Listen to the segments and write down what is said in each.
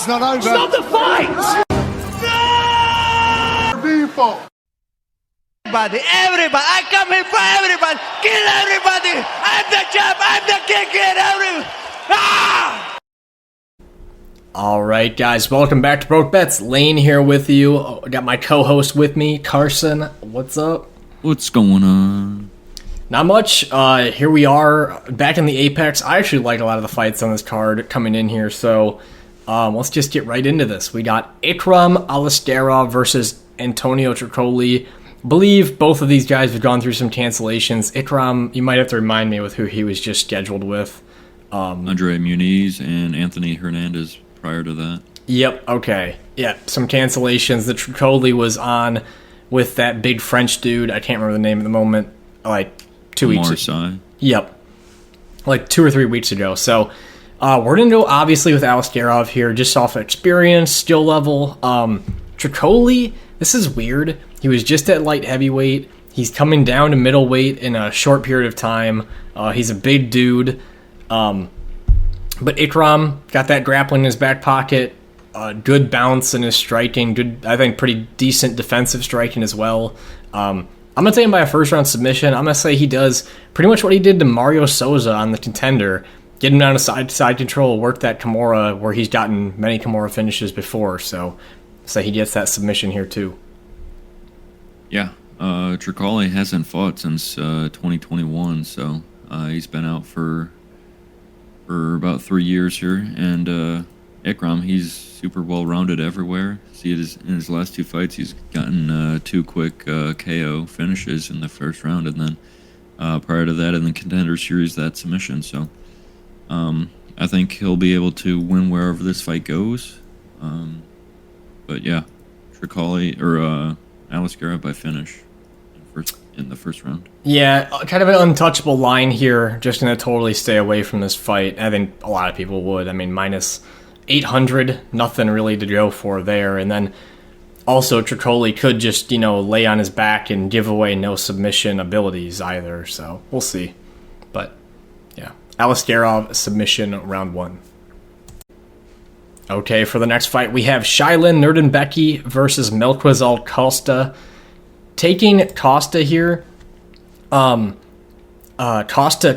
It's not over. Stop the fight! People. Everybody, I come here for everybody. Kill everybody. I'm the champ. I'm the king. Kill everybody. Ah! All right, guys, welcome back to Broke Bets. Lane here with you. I got my co-host with me, Carson. What's up? What's going on? Not much. Here we are back in the Apex. I actually like a lot of the fights on this card coming in here, so let's just get right into this. We got Ikram Aliskerov versus Antonio Trocoli. I believe both of these guys have gone through some cancellations. Ikram, you might have to remind me with who he was just scheduled with. Andre Muniz and Anthony Hernandez prior to that. Yep, okay. Yeah, some cancellations. The Trocoli was on with that big French dude. I can't remember the name at the moment. Like 2 weeks ago. Yep. Like 2 or 3 weeks ago. So we're going to go obviously with Aliskerov here, just off experience, skill level. Trocoli, this is weird. He was just at light heavyweight. He's coming down to middleweight in a short period of time. He's a big dude. But Ikram got that grappling in his back pocket. Good bounce in his striking. Good, I think, pretty decent defensive striking as well. I'm going to take him by a first-round submission. I'm going to say he does pretty much what he did to Mario Souza on the Contender. Get him down to side control, work that Kimura where he's gotten many Kimura finishes before. So he gets that submission here too. Yeah, Trocoli hasn't fought since 2021, so he's been out for about 3 years here. And Ikram, he's super well-rounded everywhere. See, in his last 2 fights, he's gotten 2 quick KO finishes in the first round, and then prior to that, in the Contender Series, that submission. So I think he'll be able to win wherever this fight goes. But yeah, Trocoli or Aliskerov by finish in the first round. Yeah, kind of an untouchable line here. Just going to totally stay away from this fight. I think a lot of people would. I mean, minus 800, nothing really to go for there. And then also Trocoli could just, lay on his back and give away no submission abilities either. So we'll see. But yeah, Aliskerov submission round 1. Okay, for the next fight, we have Shayilan Nuerdanbieke versus Melquizael Costa. Taking Costa here. Costa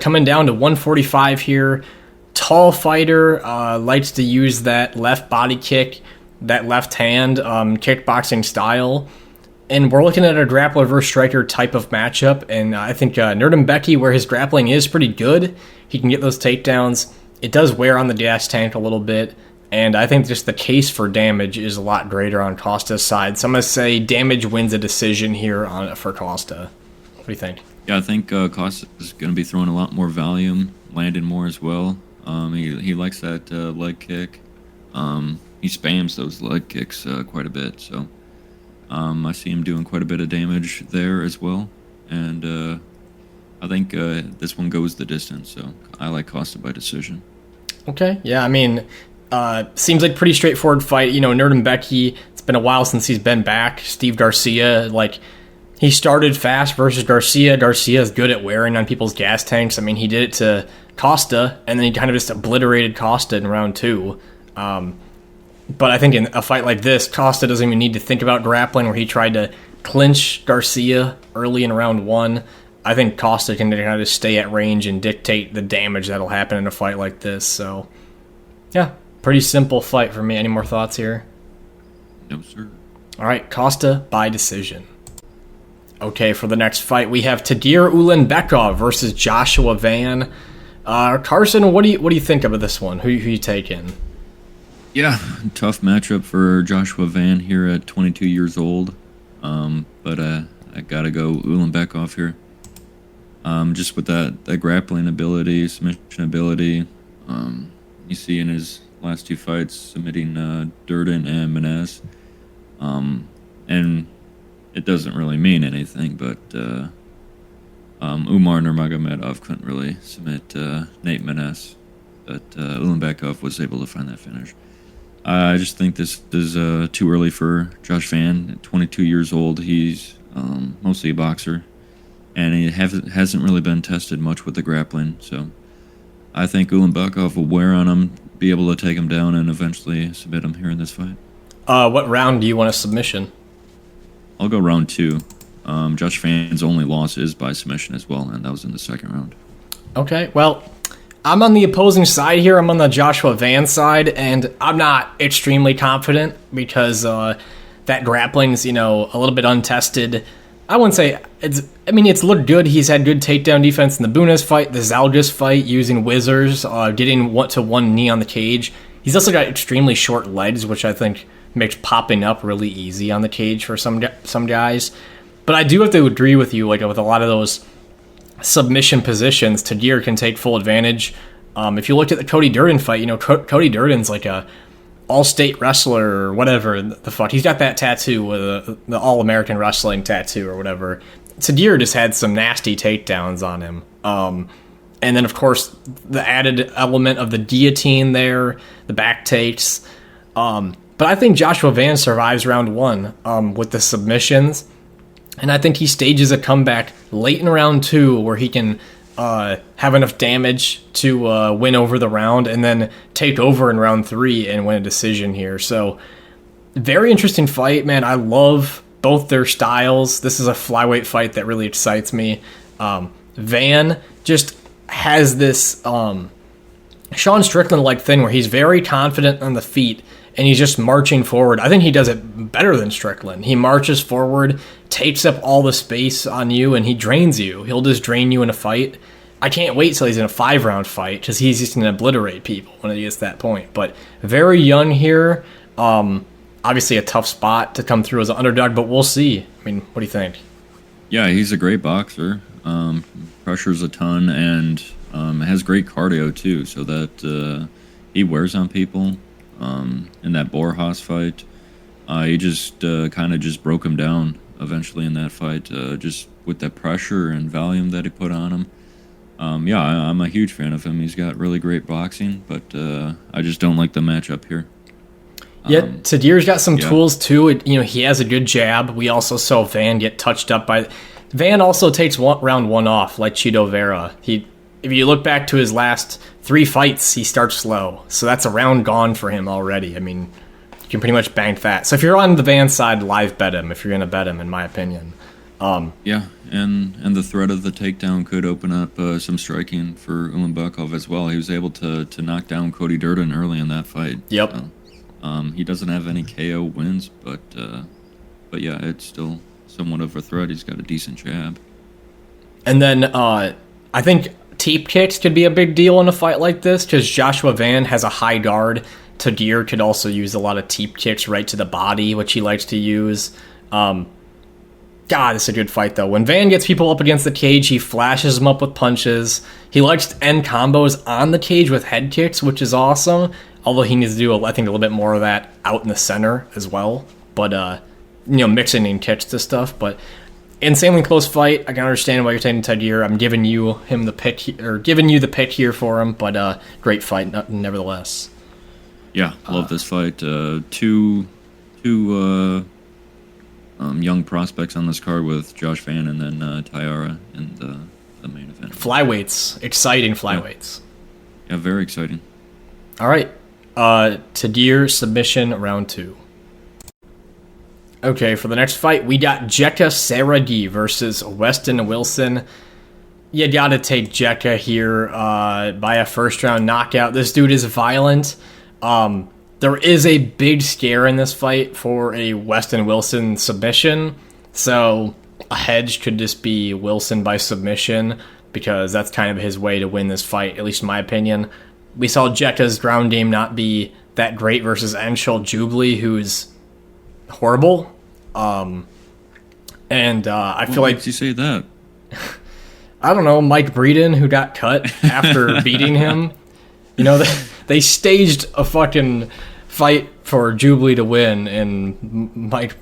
coming down to 145 here. Tall fighter, likes to use that left body kick, that left hand, kickboxing style. And we're looking at a grappler versus striker type of matchup. And I think Nuerdanbieke, where his grappling is pretty good, he can get those takedowns. It does wear on the gas tank a little bit. And I think just the case for damage is a lot greater on Costa's side. So I'm going to say damage wins a decision here for Costa. What do you think? Yeah, I think Costa is going to be throwing a lot more volume, landing more as well. He likes that leg kick. He spams those leg kicks quite a bit. So I see him doing quite a bit of damage there as well. And I think this one goes the distance. So I like Costa by decision. Okay. Yeah, I mean, seems like pretty straightforward fight. Nuerdanbieke, it's been a while since he's been back. Steve Garcia, he started fast versus Garcia. Garcia is good at wearing on people's gas tanks. I mean, he did it to Costa, and then he kind of just obliterated Costa in round 2. But I think in a fight like this, Costa doesn't even need to think about grappling, where he tried to clinch Garcia early in round 1. I think Costa can kind of just stay at range and dictate the damage that'll happen in a fight like this. So, yeah. Pretty simple fight for me. Any more thoughts here? No, sir. All right, Costa by decision. Okay, for the next fight, we have Tagir Ulanbekov versus Joshua Van. Carson, what do you think of this one? Who you taking? Yeah, tough matchup for Joshua Van here at 22 years old. But I gotta go Ulanbekov here. Just with that grappling ability, submission ability. You see in his last 2 fights, submitting Durden and Maness. And it doesn't really mean anything, but Umar Nurmagomedov couldn't really submit Nate Maness. But Ulanbekov was able to find that finish. I just think this is too early for Josh Van. At 22 years old, he's mostly a boxer. And he hasn't really been tested much with the grappling, so I think Ulanbekov will wear on him, be able to take him down, and eventually submit him here in this fight. What round do you want a submission? I'll go round 2. Josefine's only loss is by submission as well, and that was in the second round. Okay, well, I'm on the opposing side here. I'm on the Joshua Van side, and I'm not extremely confident because that grappling's, a little bit untested. I wouldn't say it's looked good. He's had good takedown defense in the Bunas fight, the Zalgis fight, using whizzers, getting 1-to-1 knee on the cage. He's also got extremely short legs, which I think makes popping up really easy on the cage for some guys. But I do have to agree with you, with a lot of those submission positions, Tagir can take full advantage. If you looked at the Cody Durden fight, Cody Durden's like a all-state wrestler or whatever the fuck. He's got that tattoo with the All-American Wrestling tattoo or whatever. Tagir just had some nasty takedowns on him. And then, of course, the added element of the guillotine there, the back takes. But I think Joshua Van survives round 1 with the submissions. And I think he stages a comeback late in round 2 where he can have enough damage to win over the round and then take over in round 3 and win a decision here. So, very interesting fight, man. I love both their styles. This is a flyweight fight that really excites me. Van just has this Sean Strickland-like thing where he's very confident on the feet and he's just marching forward. I think he does it better than Strickland. He marches forward, takes up all the space on you, and he drains you. He'll just drain you in a fight. I can't wait till he's in a 5-round fight because he's just going to obliterate people when he gets to that point. But very young here. Obviously a tough spot to come through as an underdog, but we'll see. I mean, what do you think? Yeah, he's a great boxer. Pressures a ton and has great cardio too, so that he wears on people. In that Borjas fight, he just kind of just broke him down eventually in that fight, just with that pressure and volume that he put on him. I'm a huge fan of him. He's got really great boxing, but I just don't like the matchup here. Yeah, Tagir's got some tools too. He has a good jab. We also saw Van get touched up by. Van also takes round 1 off, like Chito Vera. If you look back to his last 3 fights, he starts slow. So that's a round gone for him already. I mean, you can pretty much bank that. So if you're on the Van side, live bet him if you're going to bet him, in my opinion. And the threat of the takedown could open up some striking for Ulanbekov as well. He was able to knock down Cody Durden early in that fight. Yep. So, he doesn't have any KO wins, but yeah, it's still somewhat of a threat. He's got a decent jab. And then I think teep kicks could be a big deal in a fight like this because Joshua Van has a high guard. Tagir could also use a lot of teep kicks right to the body, which he likes to use. God, it's a good fight, though. When Van gets people up against the cage, he flashes them up with punches. He likes to end combos on the cage with head kicks, which is awesome. Although he needs to do, I think, a little bit more of that out in the center as well. But, mixing in kicks to stuff. But insanely close fight. I can understand why you're taking Tagir. I'm giving you the pick here for him. But great fight, nevertheless. Yeah, love this fight. Two young prospects on this card with Josh Van and then Taira in the main event. Flyweights. Exciting flyweights. Yeah, very exciting. All right. Tagir submission round 2. Okay, for the next fight, we got Jeka Saragih versus Westin Wilson. You gotta take Jeka here by a first-round knockout. This dude is violent. There is a big scare in this fight for a Westin Wilson submission, so a hedge could just be Wilson by submission because that's kind of his way to win this fight, at least in my opinion. We saw Jeka's ground game not be that great versus Anshul Jubli, who's horrible. I feel like... Makes you say that? I don't know, Mike Breeden, who got cut after beating him. They staged a fucking fight for Jubli to win, and Mike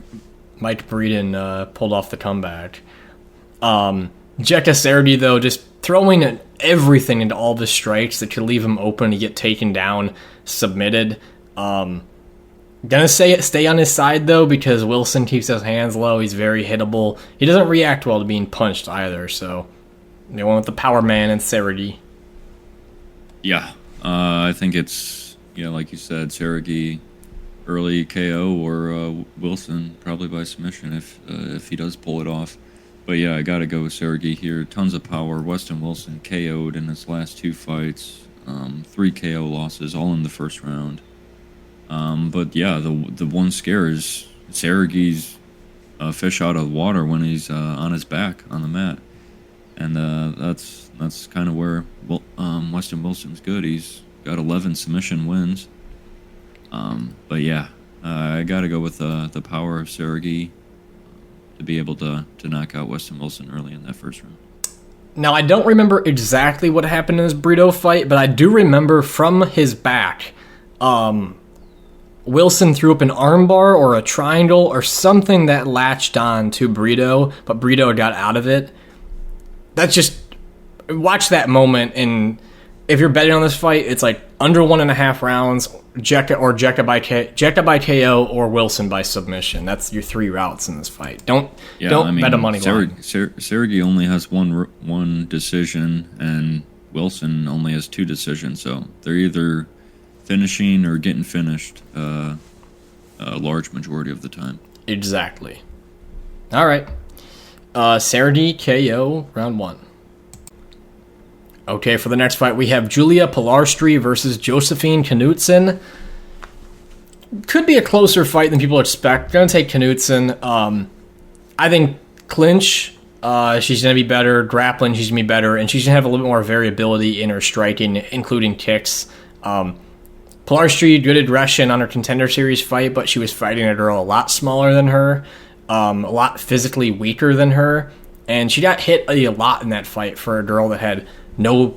Breeden pulled off the comeback. Jeka Saragih, though, just throwing everything into all the strikes that could leave him open to get taken down, submitted. Gonna stay on his side, though, because Wilson keeps his hands low. He's very hittable. He doesn't react well to being punched either, so they went with the power man and Saragih. Yeah, I think it's like you said, Saragih early KO or Wilson probably by submission if he does pull it off. But yeah, I got to go with Saragih here. Tons of power. Westin Wilson KO'd in his last 2 fights. 3 KO losses, all in the first round. But yeah, the one scare is Saragih's fish out of the water when he's on his back on the mat, and that's kind of where Westin Wilson's good. He's got 11 submission wins. But yeah, I got to go with the power of Saragih to be able to knock out Westin Wilson early in that first round. Now, I don't remember exactly what happened in this Brito fight, but I do remember from his back, Wilson threw up an armbar or a triangle or something that latched on to Brito, but Brito got out of it. That's just... Watch that moment, and if you're betting on this fight, it's like under 1.5 rounds, Jeka by KO or Wilson by submission. That's your 3 routes in this fight. Don't bet a money line. Saragih only has one decision, and Wilson only has 2 decisions. So they're either finishing or getting finished a large majority of the time. Exactly. All right. Saragih KO round 1. Okay, for the next fight, we have Julia Polastri versus Josefine Knutsson. Could be a closer fight than people expect. Going to take Knutsson. I think clinch, she's going to be better. Grappling, she's going to be better. And she's going to have a little bit more variability in her striking, including kicks. Polastri, good aggression on her Contender Series fight, but she was fighting a girl a lot smaller than her, a lot physically weaker than her. And she got hit a lot in that fight for a girl that had no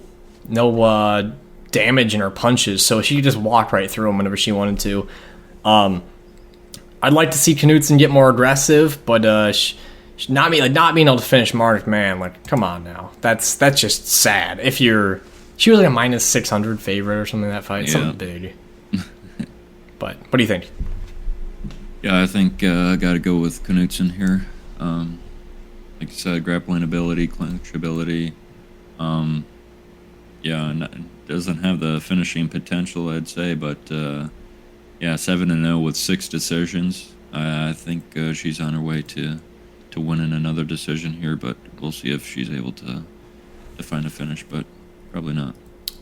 damage in her punches, so she could just walk right through them whenever she wanted to. I'd like to see Knutsson get more aggressive, but not being able to finish Mark, man, like, come on now. That's just sad. She was like a minus 600 favorite or something in that fight, something big. But what do you think? Yeah, I think I got to go with Knutsson here. Like you said, grappling ability, clinch ability. Doesn't have the finishing potential, I'd say, but 7-0 with 6 decisions. I think she's on her way to winning another decision here, but we'll see if she's able to find a finish, but probably not.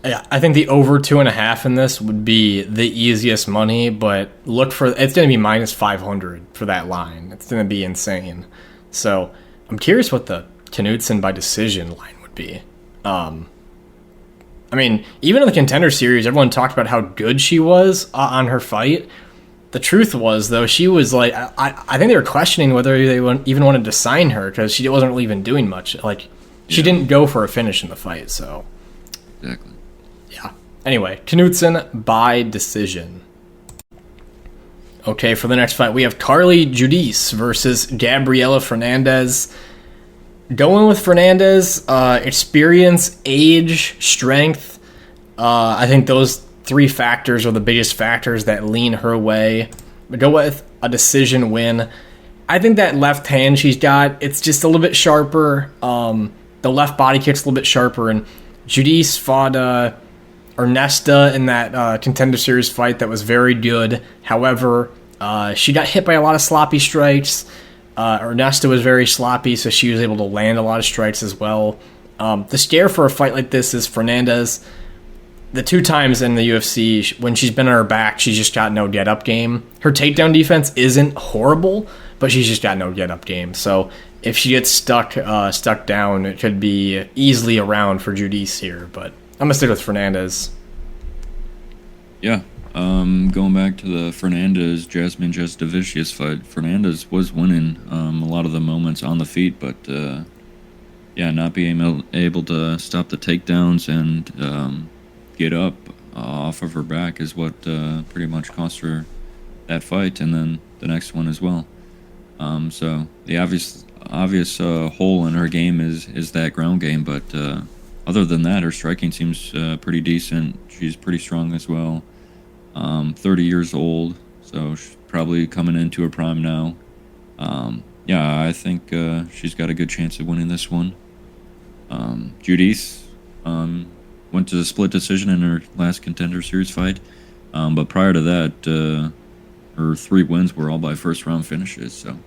Yeah, I think the over 2.5 in this would be the easiest money, but it's going to be minus 500 for that line. It's going to be insane. So I'm curious what the Knutsson by decision line would be. I mean, even in the Contender Series, everyone talked about how good she was on her fight. The truth was, though, she was like, I think they were questioning whether they even wanted to sign her because she wasn't really even doing much. Like, she didn't go for a finish in the fight, so. Exactly. Yeah. Anyway, Knutsson by decision. Okay, for the next fight, we have Carli Judice versus Gabriella Fernandes. Going with Fernandes, experience, age, strength. I think those 3 factors are the biggest factors that lean her way. But go with a decision win. I think that left hand she's got, it's just a little bit sharper. The left body kick's a little bit sharper. And Judice fought Ernesta in that Contender Series fight that was very good. However, she got hit by a lot of sloppy strikes. Ernesta was very sloppy, so she was able to land a lot of strikes as well. The scare for a fight like this is Fernandes. The 2 times in the UFC, when she's been on her back, she's just got no get-up game. Her takedown defense isn't horrible, but she's just got no get-up game. So if she gets stuck down, it could be easily around for Judice here. But I'm going to stick with Fernandes. Yeah. Going back to the Fernandes Jasmine Jasudavicius fight, Fernandes was winning a lot of the moments on the feet, but not being able to stop the takedowns and get up off of her back is what pretty much cost her that fight, and then the next one as well. So the obvious hole in her game is that ground game, but other than that, her striking seems pretty decent. She's pretty strong as well. 30 years old, so she's probably coming into her prime now. I think she's got a good chance of winning this one. Judice, went to a split decision in her last Contender Series fight. But prior to that, her 3 wins were all by first-round finishes. So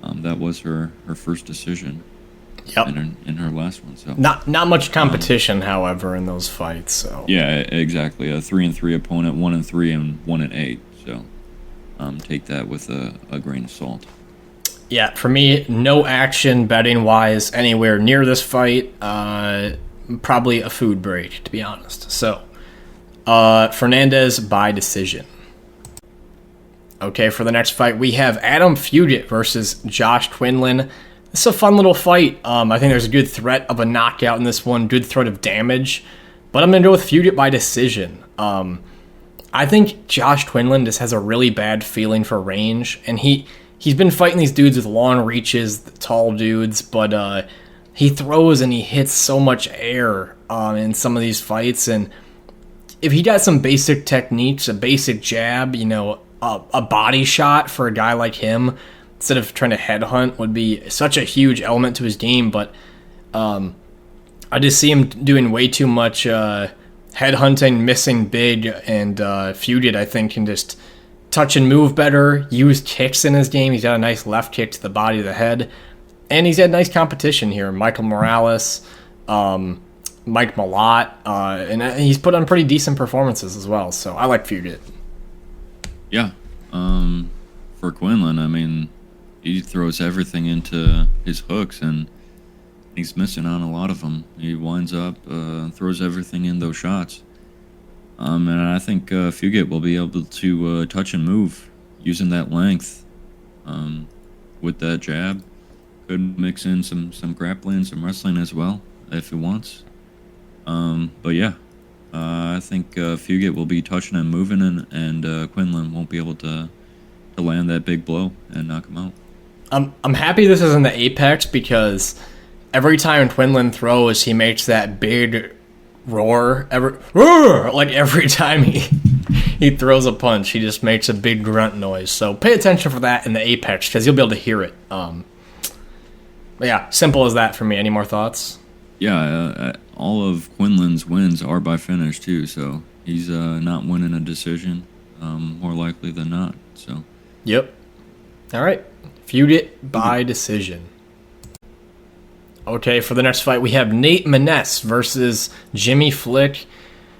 that was her first decision. Yep. In her last one. So not much competition, however, in those fights. So yeah, exactly. A 3-3 opponent, 1-3 and 1-8. So take that with a grain of salt. Yeah, for me, no action betting wise anywhere near this fight. Probably a food break, to be honest. So Fernandes by decision. Okay, for the next fight, we have Adam Fugitt versus Josh Quinlan. It's a fun little fight. I think there's a good threat of a knockout in this one, good threat of damage. But I'm going to go with Fugitt by decision. I think Josh Quinlan just has a really bad feeling for range. And he's been fighting these dudes with long reaches, tall dudes. But he throws and he hits so much air in some of these fights. And if he got some basic techniques, a basic jab, a body shot for a guy like him, instead of trying to headhunt, would be such a huge element to his game. But I just see him doing way too much headhunting, missing big, and Fugitt, I think, can just touch and move better, use kicks in his game. He's got a nice left kick to the body of the head, and he's had nice competition here. Michael Morales, Mike Malott, and he's put on pretty decent performances as well. So I like Fugitt. Yeah. For Quinlan, I mean, he throws everything into his hooks, and he's missing on a lot of them. He winds up, throws everything in those shots. And I think Fugitt will be able to touch and move using that length with that jab. Could mix in some grappling, some wrestling as well, if he wants. But yeah, I think Fugitt will be touching and moving, and Quinlan won't be able to land that big blow and knock him out. I'm happy this is in the Apex, because every time Quinlan throws, he makes that big roar. Every time he throws a punch, he just makes a big grunt noise. So pay attention for that in the Apex, because you'll be able to hear it. But yeah, simple as that for me. Any more thoughts? Yeah, all of Quinlan's wins are by finish too, so he's not winning a decision more likely than not. So. Yep. All right. Fugitt by decision. Okay, for the next fight, we have Nate Maness versus Jimmy Flick.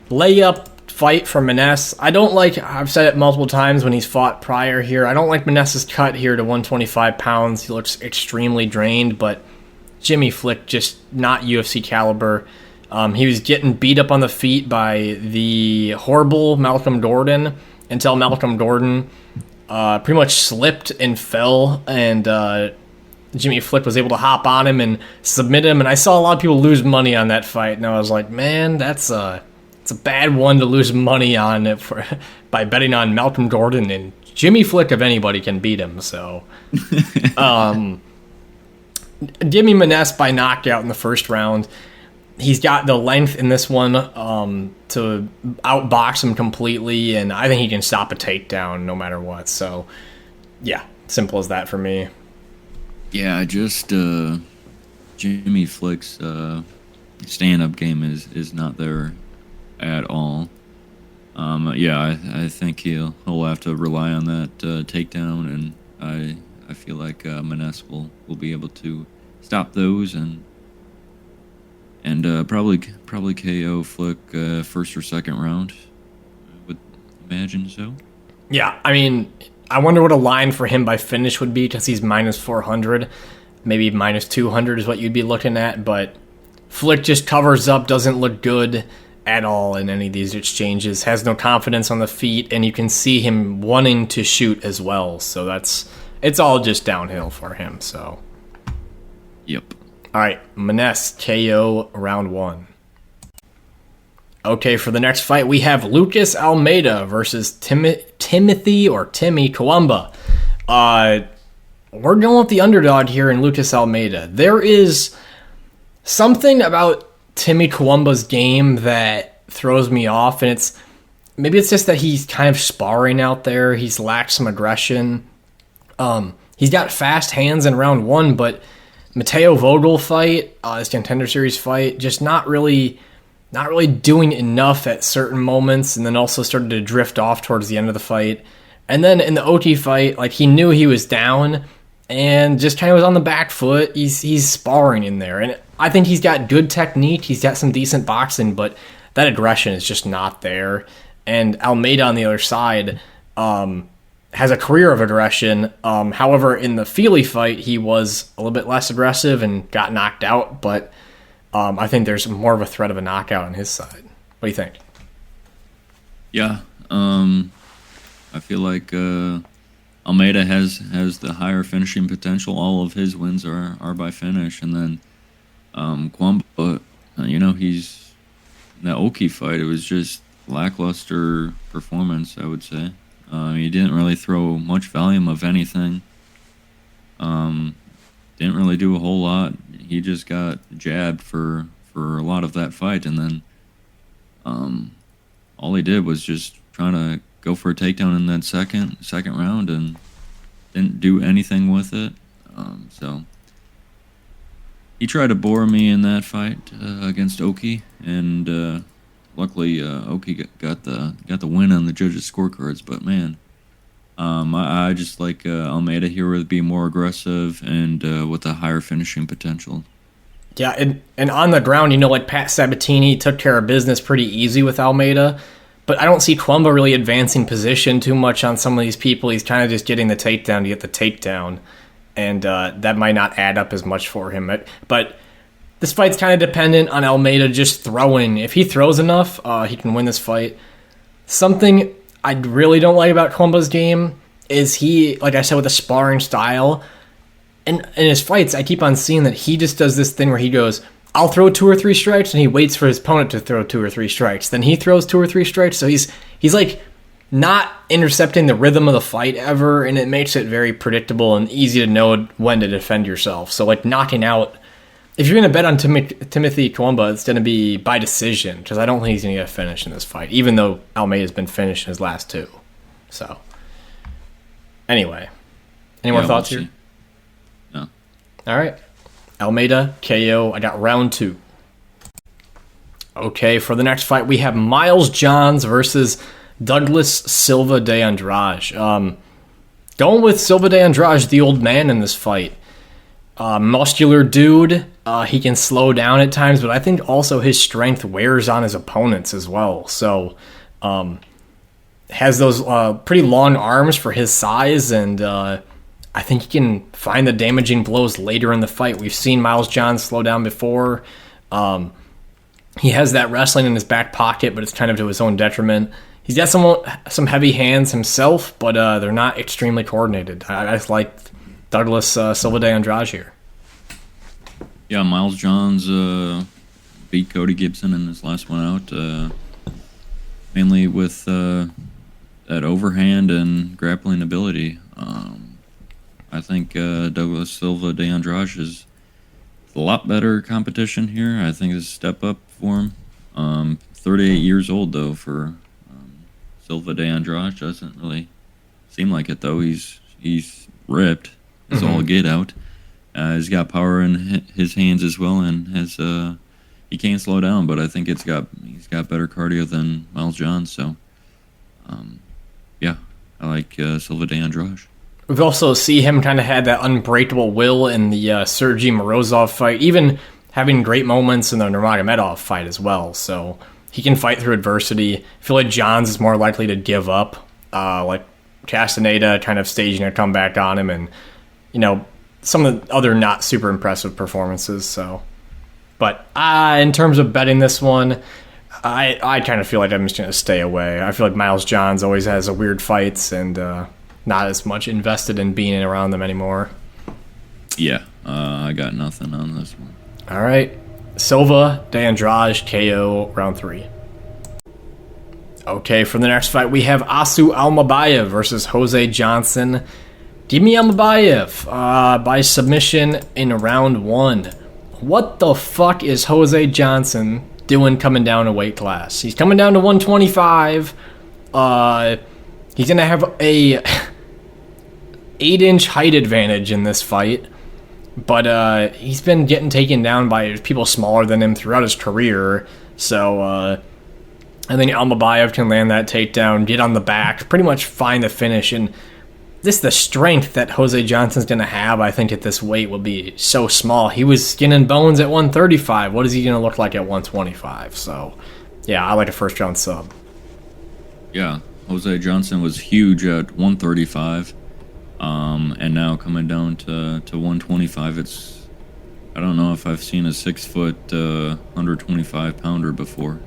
Layup fight for Maness. I've said it multiple times when he's fought prior here, I don't like Maness's cut here to 125 pounds. He looks extremely drained, but Jimmy Flick, just not UFC caliber. He was getting beat up on the feet by the horrible Malcolm Gordon until Malcolm Gordon pretty much slipped and fell, and Jimmy Flick was able to hop on him and submit him. And I saw a lot of people lose money on that fight, and I was like, man, it's a bad one to lose money on it by betting on Malcolm Gordon, and Jimmy Flick, if anybody, can beat him. So give me Maness by knockout in the first round. He's got the length in this one to outbox him completely, and I think he can stop a takedown no matter what. So, yeah, simple as that for me. Yeah, just Jimmy Flick's stand-up game is not there at all. I think he'll have to rely on that takedown, and I feel like Maness will be able to stop those and probably KO Flick first or second round. I would imagine so. Yeah, I mean, I wonder what a line for him by finish would be, because he's minus 400. Maybe minus 200 is what you'd be looking at, but Flick just covers up, doesn't look good at all in any of these exchanges, has no confidence on the feet, and you can see him wanting to shoot as well. So it's all just downhill for him. So, yep. All right, Maness, KO round 1. Okay, for the next fight, we have Lucas Almeida versus Timmy Cuamba. We're going with the underdog here in Lucas Almeida. There is something about Timmy Cuamba's game that throws me off, and maybe it's just that he's kind of sparring out there. He's lacked some aggression. He's got fast hands in round 1, but Mateo Vogel fight, his Contender Series fight, just not really not really doing enough at certain moments, and then also started to drift off towards the end of the fight. And then in the OT fight, like, he knew he was down and just kind of was on the back foot. He's sparring in there, and I think he's got good technique. He's got some decent boxing, but that aggression is just not there. And Almeida on the other side has a career of aggression. However, in the Feely fight, he was a little bit less aggressive and got knocked out, but I think there's more of a threat of a knockout on his side. What do you think? Yeah, I feel like Almeida has the higher finishing potential. All of his wins are by finish, and then Cuamba, he's in that Oki fight. It was just lackluster performance, I would say. He didn't really throw much volume of anything. Didn't really do a whole lot. He just got jabbed for a lot of that fight, and then all he did was just trying to go for a takedown in that second round and didn't do anything with it. So he tried to bore me in that fight against Oki, and luckily Oki got the win on the judges' scorecards. But man, I just like Almeida here with being more aggressive and with a higher finishing potential. Yeah, and on the ground, like Pat Sabatini took care of business pretty easy with Almeida, but I don't see Cuamba really advancing position too much on some of these people. He's kind of just getting the takedown to get the takedown, and that might not add up as much for him. But this fight's kind of dependent on Almeida just throwing. If he throws enough, he can win this fight. Something I really don't like about Cuamba's game is he, like I said, with the sparring style, and in his fights, I keep on seeing that he just does this thing where he goes, I'll throw 2 or 3 strikes, and he waits for his opponent to throw 2 or 3 strikes. Then he throws 2 or 3 strikes, so he's like not intercepting the rhythm of the fight ever, and it makes it very predictable and easy to know when to defend yourself. So like knocking out, if you're going to bet on Timothy Cuamba, it's going to be by decision, because I don't think he's going to get a finish in this fight, even though Almeida's been finished in his last 2. So anyway, any more thoughts here? No. All right. Almeida, KO. I got round 2. Okay, for the next fight, we have Miles Johns versus Douglas Silva de Andrade. Going with Silva de Andrade, the old man in this fight. Muscular dude. He can slow down at times, but I think also his strength wears on his opponents as well. So, has those pretty long arms for his size, and I think he can find the damaging blows later in the fight. We've seen Miles Johns slow down before. He has that wrestling in his back pocket, but it's kind of to his own detriment. He's got some heavy hands himself, but they're not extremely coordinated. I just like Douglas Silva de Andrade here. Yeah, Miles Johns beat Cody Gibson in his last one out, mainly with that overhand and grappling ability. I think Douglas Silva de Andrade is a lot better competition here. I think it's a step up for him. 38 years old, though, for Silva de Andrade. Doesn't really seem like it, though. He's ripped. He's all get out. He's got power in his hands as well, and he can't slow down. But I think he's got better cardio than Miles Johns. So, yeah, I like Silva de Andrade. We've also seen him kind of had that unbreakable will in the Sergey Morozov fight, even having great moments in the Nurmagomedov fight as well. So he can fight through adversity. I feel like Johns is more likely to give up, like Castaneda kind of staging a comeback on him, and some of the other not super impressive performances. So, but in terms of betting this one, I kind of feel like I'm just going to stay away. I feel like Miles Johns always has a weird fights and not as much invested in being around them anymore. Yeah, I got nothing on this one. All right. Silva de Andrade, KO, round 3. Okay, for the next fight, we have Asu Almabaev versus Jose Johnson. Give me Almabaev by submission in round 1. What the fuck is Jose Johnson doing coming down a weight class? He's coming down to 125. He's going to have a 8-inch height advantage in this fight. But he's been getting taken down by people smaller than him throughout his career. So, I think Almabaev can land that takedown, get on the back, pretty much find the finish. And just the strength that Jose Johnson's going to have, I think, at this weight will be so small. He was skin and bones at 135. What is he going to look like at 125? So, yeah, I like a first-round sub. Yeah, Jose Johnson was huge at 135. And now coming down to 125, I don't know if I've seen a 6-foot, 125-pounder before.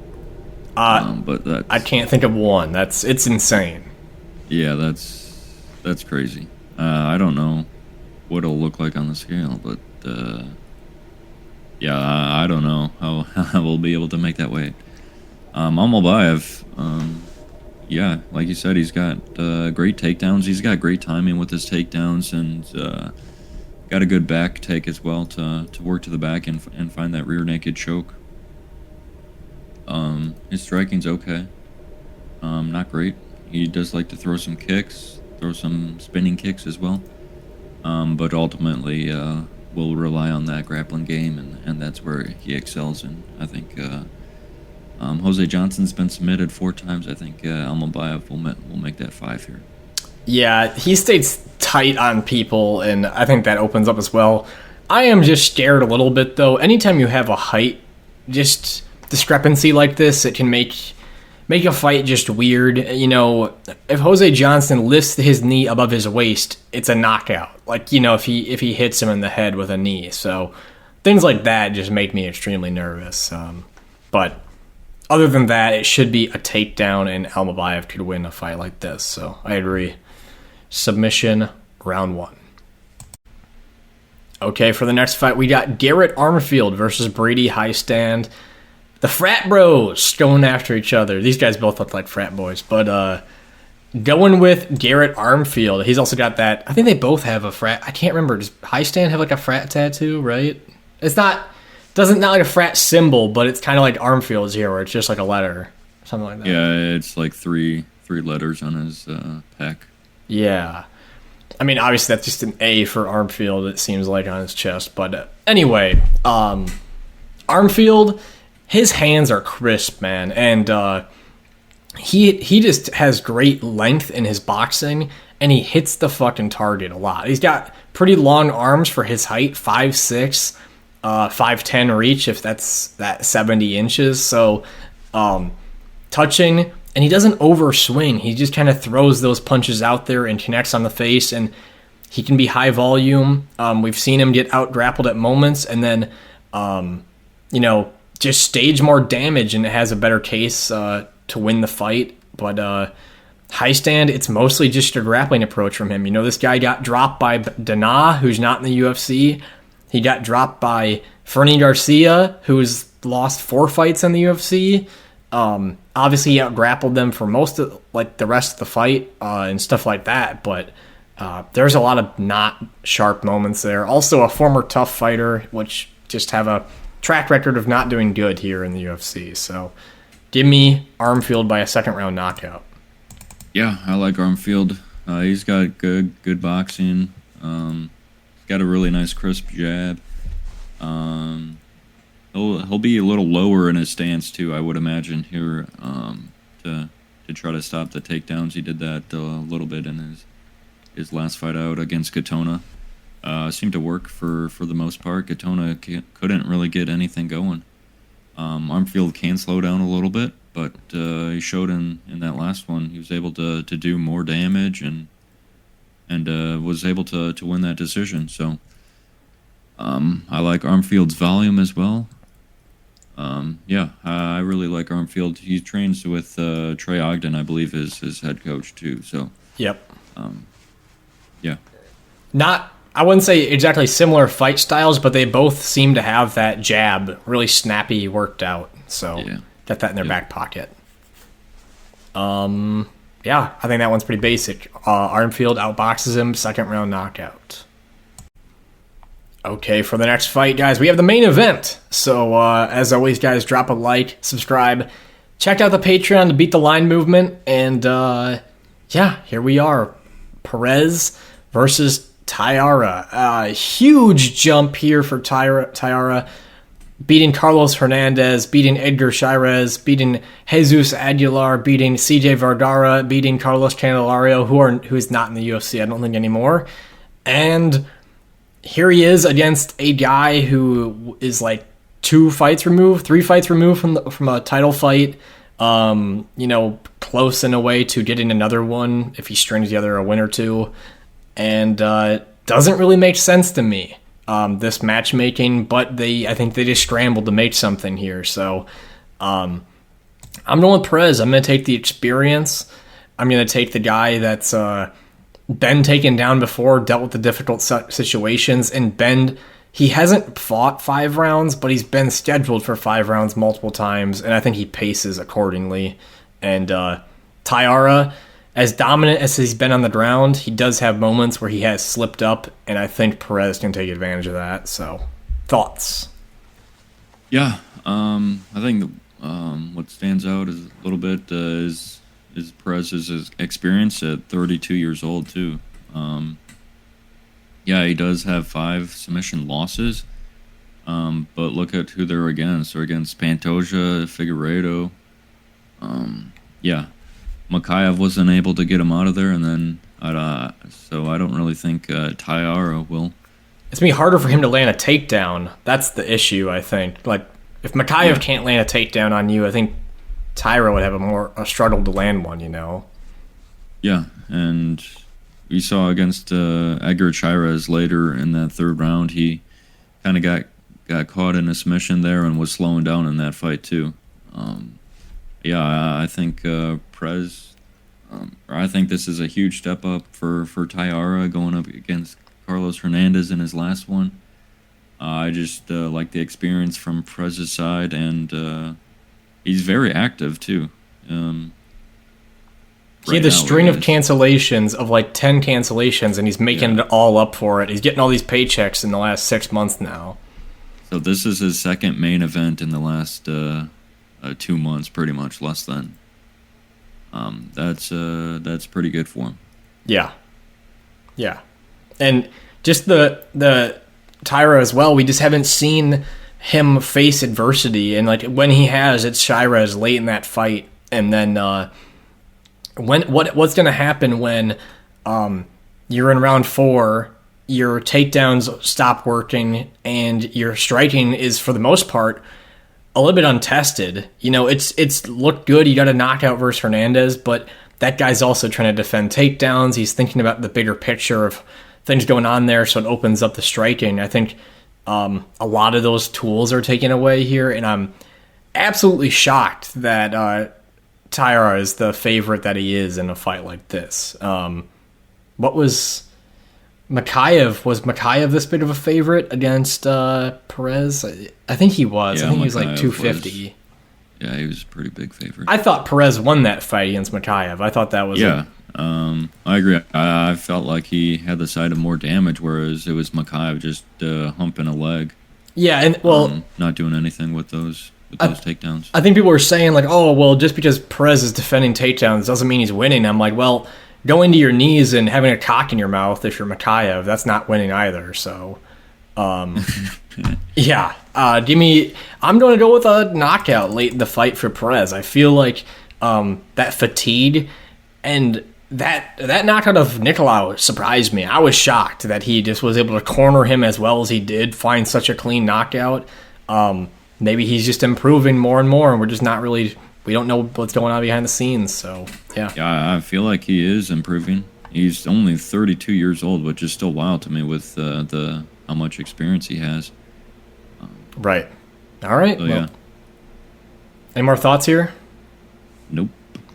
But I can't think of one. It's insane. Yeah, that's crazy. I don't know what it'll look like on the scale, but yeah, I don't know how we'll be able to make that weight. Almabaev, yeah, like you said, he's got great takedowns. He's got great timing with his takedowns, and got a good back take as well to work to the back and find that rear naked choke. His striking's okay. Not great. He does like to throw some kicks, throw some spinning kicks as well. But ultimately, we'll rely on that grappling game, and that's where he excels in. I think Jose Johnson's been submitted 4 times. I think Almabaev will make that 5 here. Yeah, he stays tight on people, and I think that opens up as well. I am just scared a little bit, though. Anytime you have a height discrepancy like this, it can make a fight just weird. You know, if Jose Johnson lifts his knee above his waist, it's a knockout. Like, you know, if he hits him in the head with a knee. So things like that just make me extremely nervous. But other than that, it should be a takedown, and Almabaev could win a fight like this. So I agree. Submission, round 1. Okay, for the next fight, we got Garrett Armfield versus Brady Highstand. The frat bros going after each other. These guys both look like frat boys, but going with Garrett Armfield. He's also got that. I think they both have a frat. I can't remember. Does Highstand have like a frat tattoo? Right? It's not like a frat symbol, but it's kind of like Armfield's here, where it's just like a letter, something like that. Yeah, it's like three letters on his pec. Yeah. I mean, obviously that's just an A for Armfield, it seems like, on his chest. But anyway, Armfield, his hands are crisp, man. And he just has great length in his boxing, and he hits the fucking target a lot. He's got pretty long arms for his height, 5'6", 5'10" reach, if that's that 70 inches. So touching... And he doesn't overswing. He just kind of throws those punches out there and connects on the face, and he can be high volume. We've seen him get out-grappled at moments and then, just stage more damage, and it has a better case to win the fight. But Highstand, it's mostly just a grappling approach from him. You know, this guy got dropped by Dana, who's not in the UFC. He got dropped by Fernie Garcia, who's lost 4 fights in the UFC. Obviously, he out-grappled them for most of, like, the rest of the fight and stuff like that, but there's a lot of not sharp moments there. Also, a former tough fighter, which just have a track record of not doing good here in the UFC. So, give me Armfield by a second-round knockout. Yeah, I like Armfield. He's got good boxing. He's got a really nice, crisp jab. He'll be a little lower in his stance too, I would imagine, here to try to stop the takedowns. He did that a little bit in his last fight out against Katona. Seemed to work for the most part. Katona couldn't really get anything going. Armfield can slow down a little bit, but he showed in that last one he was able to do more damage and was able to win that decision. So I like Armfield's volume as well. I really like Armfield. He trains with Trey Ogden, I believe, is his head coach too. So yep. Yeah. I wouldn't say exactly similar fight styles, but they both seem to have that jab really snappy, worked out. So got that in their back pocket. I think that one's pretty basic. Armfield outboxes him, second round knockout. Okay, for the next fight, guys, we have the main event. So, as always, guys, drop a like, subscribe, check out the Patreon to beat the line movement, and, here we are. Perez versus Taira. Huge jump here for Taira. beating Carlos Hernandez, beating Edgar Chairez, beating Jesus Aguilar, beating CJ Vergara, beating Carlos Candelario, who is not in the UFC, I don't think, anymore. And here he is against a guy who is like 3 fights removed from a title fight. Close in a way to getting another one if he strings together a win or two. And doesn't really make sense to me, this matchmaking, but I think they just scrambled to make something here. So I'm going with Perez. I'm going to take the experience. I'm going to take the guy that's been taken down before, dealt with the difficult situations, and he hasn't fought 5 rounds, but he's been scheduled for 5 rounds multiple times, and I think he paces accordingly. And Taira, as dominant as he's been on the ground, he does have moments where he has slipped up, and I think Perez can take advantage of that. So, thoughts? Yeah, I think what stands out is a little bit is Perez's experience at 32 years old too. Yeah, he does have 5 submission losses, but look at who they're against. They're against Pantoja, Figueiredo. Yeah, Makhachev wasn't able to get him out of there, and then so I don't really think Taira will. It's going to be harder for him to land a takedown. That's the issue, I think. Like, if Makhachev can't land a takedown on you, I think Taira would have a struggle to land one, Yeah, and we saw against Edgar Chairez later in that 3rd round, he kind of got caught in a submission there and was slowing down in that fight too. I think Perez. I think this is a huge step up for Taira going up against Carlos Hernandez in his last one. I just like the experience from Perez's side, and he's very active too. He had a string of cancellations of like 10 cancellations, and he's making it all up for it. He's getting all these paychecks in the last 6 months now. So this is his 2nd main event in the last 2 months, pretty much, less than. That's pretty good for him. Yeah, and just the Taira as well. We just haven't seen him face adversity, and like when he has, it's Chairez late in that fight, and then. What's going to happen when you're in round 4, your takedowns stop working, and your striking is, for the most part, a little bit untested? It's looked good. You got a knockout versus Hernandez, but that guy's also trying to defend takedowns. He's thinking about the bigger picture of things going on there, so it opens up the striking. I think a lot of those tools are taken away here, and I'm absolutely shocked that Taira is the favorite that he is in a fight like this. What was Makhachev? Was Makhachev this big of a favorite against Perez? I think he was. Yeah, I think he was like 250. Yeah, he was a pretty big favorite. I thought Perez won that fight against Makhachev. I thought that was... Yeah, I agree. I felt like he had the side of more damage, whereas it was Makhachev just humping a leg. Yeah, and not doing anything with those takedowns. I think people were saying, like, oh, well, just because Perez is defending takedowns doesn't mean he's winning. I'm like, well, going to your knees and having a cock in your mouth if you're Makhachev, that's not winning either. So, yeah. I'm going to go with a knockout late in the fight for Perez. I feel like that fatigue and that knockout of Nicolau surprised me. I was shocked that he just was able to corner him as well as he did, find such a clean knockout. Maybe he's just improving more and more, and we're just not really... We don't know what's going on behind the scenes, so, yeah. Yeah, I feel like he is improving. He's only 32 years old, which is still wild to me with how much experience he has. Right. All right. So, yeah. Any more thoughts here? Nope.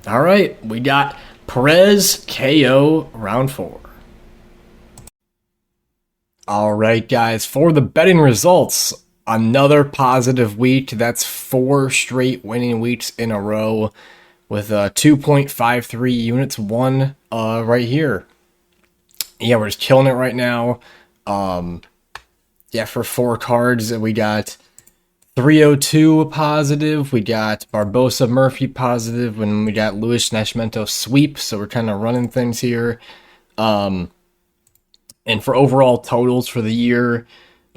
All right. We got Perez KO round 4. All right, guys. For the betting results... Another positive week. That's 4 straight winning weeks in a row with 2.53 units won right here. Yeah, we're just killing it right now. For 4 cards, we got 302 positive. We got Barbosa Murphy positive. And we got Luis Nascimento sweep. So we're kind of running things here. And for overall totals for the year...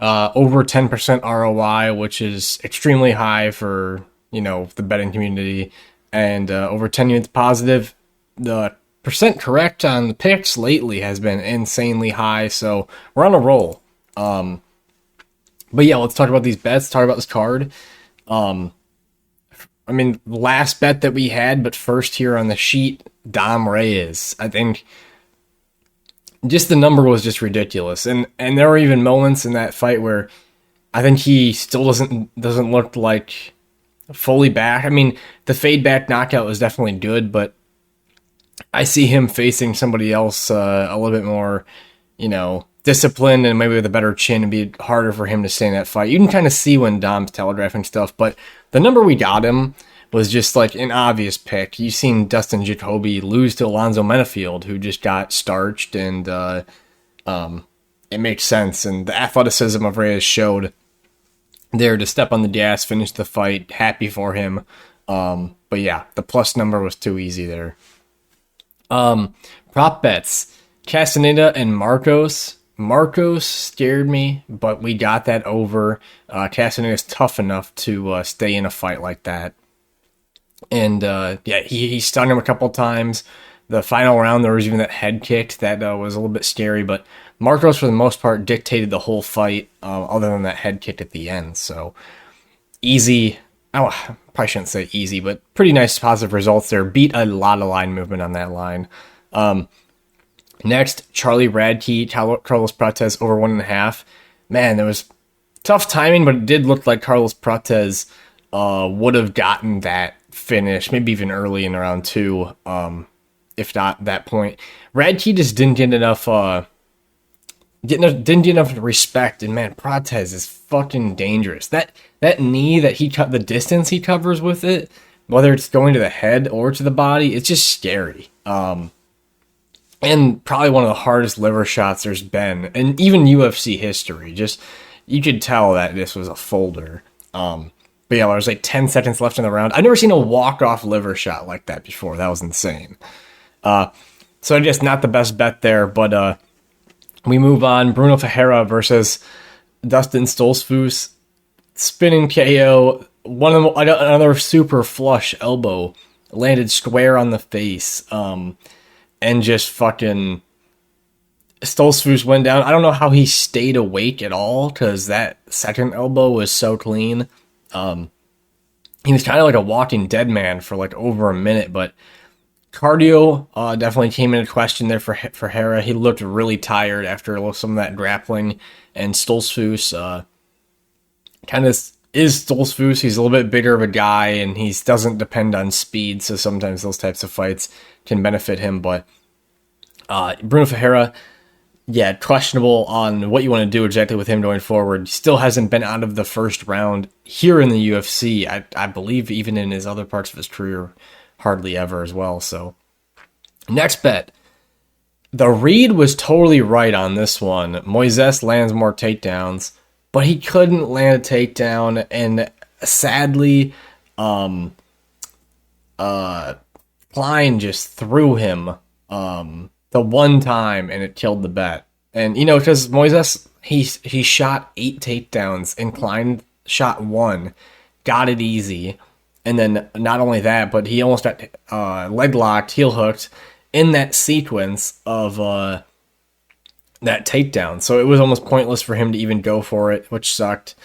over 10% ROI, which is extremely high for, the betting community, and over 10 units positive. The percent correct on the picks lately has been insanely high, so we're on a roll. But yeah, let's talk about these bets, talk about this card. Last bet that we had, but first here on the sheet, Dom Reyes. I think just the number was just ridiculous. And there were even moments in that fight where I think he still doesn't look like fully back. I mean, the fade back knockout was definitely good, but I see him facing somebody else a little bit more, disciplined and maybe with a better chin. It'd be harder for him to stay in that fight. You can kind of see when Dom's telegraphing stuff, but the number we got him was just like an obvious pick. You've seen Dustin Jacoby lose to Alonzo Menafield, who just got starched, and it makes sense. And the athleticism of Reyes showed there to step on the gas, finish the fight. Happy for him. But yeah, the plus number was too easy there. Prop bets. Castaneda and Marcos. Marcos scared me, but we got that over. Castaneda's tough enough to stay in a fight like that. And he stunned him a couple times. The final round, there was even that head kick that was a little bit scary, but Marcos, for the most part, dictated the whole fight, other than that head kick at the end. So, easy. Oh, probably shouldn't say easy, but pretty nice positive results there. Beat a lot of line movement on that line. Next, Charlie Radke, Carlos Prates over 1.5. Man, there was tough timing, but it did look like Carlos Prates would have gotten that finish, maybe even early in round 2, if not that point. Radke just didn't get enough didn't get enough respect, and man, Prates is fucking dangerous. That knee that he cut, the distance he covers with it, whether it's going to the head or to the body, it's just scary. And probably one of the hardest liver shots there's been, and even UFC history. Just, you could tell that this was a folder. But yeah, there was like 10 seconds left in the round. I've never seen a walk-off liver shot like that before. That was insane. So just not the best bet there, but we move on. Bruno Ferreira versus Dustin Stoltzfus. Spinning KO. Another super flush elbow. Landed square on the face. And just fucking Stoltzfus went down. I don't know how he stayed awake at all, because that second elbow was so clean. He was kind of like a walking dead man for like over a minute, but cardio definitely came into question there for Hera. He looked really tired after some of that grappling, and Stoltzfus kind of is Stoltzfus. He's a little bit bigger of a guy, and he doesn't depend on speed, so sometimes those types of fights can benefit him. But Bruno Ferreira, yeah, questionable on what you want to do exactly with him going forward. Still hasn't been out of the first round here in the UFC. I believe even in his other parts of his career, hardly ever as well. So next bet. The read was totally right on this one. Moises lands more takedowns, but he couldn't land a takedown, and sadly, Klein just threw him the one time, and it killed the bet. And, because Moises, he shot 8 takedowns, and Klein shot 1, got it easy. And then not only that, but he almost got leg locked, heel hooked in that sequence of that takedown. So it was almost pointless for him to even go for it, which sucked.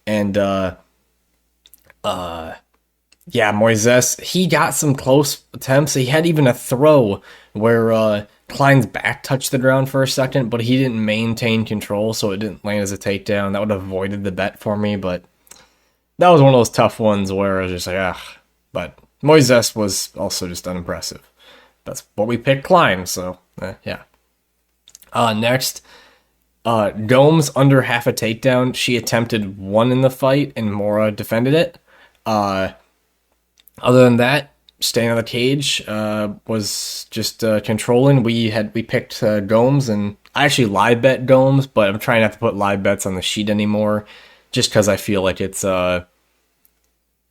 And yeah, Moises, he got some close attempts. He had even a throw where Klein's back touched the ground for a second, but he didn't maintain control, so it didn't land as a takedown. That would have avoided the bet for me, but that was one of those tough ones where I was just like, ugh. But Moises was also just unimpressive. That's what we picked, Klein, so yeah. Next, Gomes under half a takedown. She attempted 1 in the fight, and Mora defended it. Other than that, staying on the cage was just controlling. We picked Gomes, and I actually live bet Gomes, but I'm trying not to put live bets on the sheet anymore, just because I feel like it's a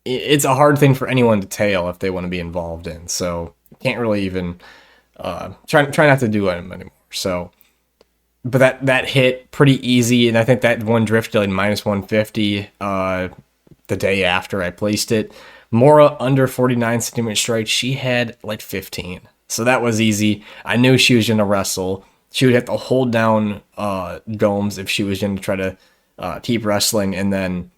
hard thing for anyone to tail if they want to be involved in. So can't really even try not to do it anymore. So but that hit pretty easy, and I think that one drifted like minus 150 the day after I placed it. Mora under 49 centimeter strike, she had like 15. So that was easy. I knew she was going to wrestle. She would have to hold down Gomes if she was going to try to keep wrestling. And then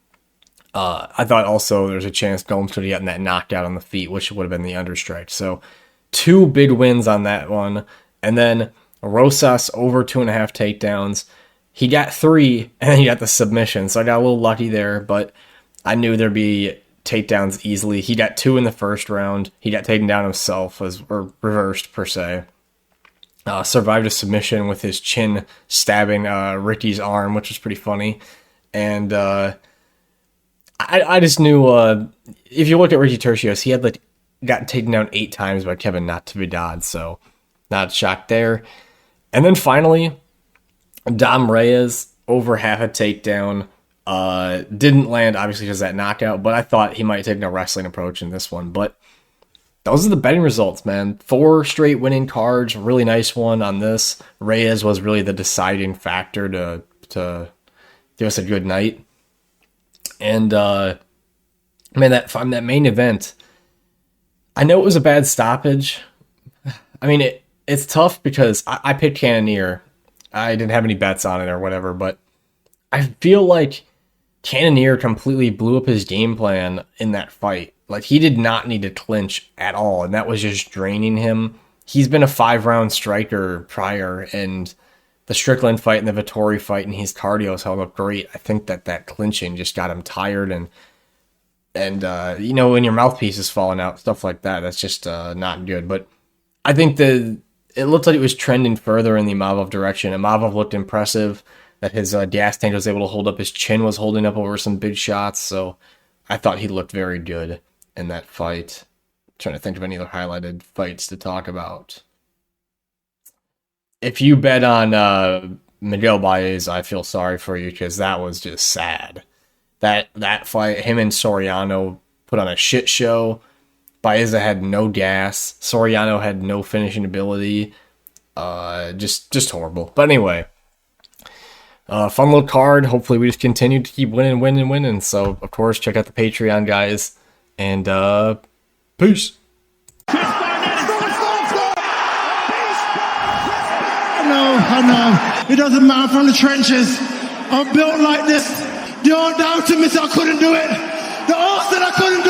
I thought also there's a chance Gomes could have gotten that knockout on the feet, which would have been the understrike. So 2 big wins on that one. And then Rosas over 2.5 takedowns. He got 3, and then he got the submission. So I got a little lucky there, but I knew there'd be takedowns easily. He got 2 in the first round. He got taken down himself, or reversed per se. Survived a submission with his chin stabbing Ricky's arm, which was pretty funny. And I just knew if you look at Ricky Tercios, he had gotten taken down 8 times by Kevin Natividad, so not shocked there. And then finally, Dom Reyes over half a takedown. Didn't land, obviously, because of that knockout, but I thought he might take a wrestling approach in this one. But those are the betting results, man. 4 straight winning cards, really nice one on this. Reyes was really the deciding factor to give us a good night. And, man, that main event, I know it was a bad stoppage. I mean, it's tough because I picked Cannonier. I didn't have any bets on it or whatever, but I feel like Cannonier completely blew up his game plan in that fight. Like, he did not need to clinch at all, and that was just draining him. He's been a 5-round striker prior, and the Strickland fight and the Vittori fight, and his cardio has held up great. I think that clinching just got him tired, and you know, when your mouthpiece is falling out, stuff like that, that's just not good. But I think it looked like it was trending further in the Almabaev direction. Almabaev looked impressive, that his gas tank was able to hold up. His chin was holding up over some big shots, so I thought he looked very good in that fight. I'm trying to think of any other highlighted fights to talk about. If you bet on Miguel Baez, I feel sorry for you, because that was just sad. That fight, him and Soriano put on a shit show. Baeza had no gas. Soriano had no finishing ability. Just horrible. But anyway, fun little card. Hopefully we just continue to keep winning. So, of course, check out the Patreon, guys. And, peace. I know. It doesn't matter from the trenches. I'm built like this. The aunt down to me said I couldn't do it. The aunt said I couldn't do it.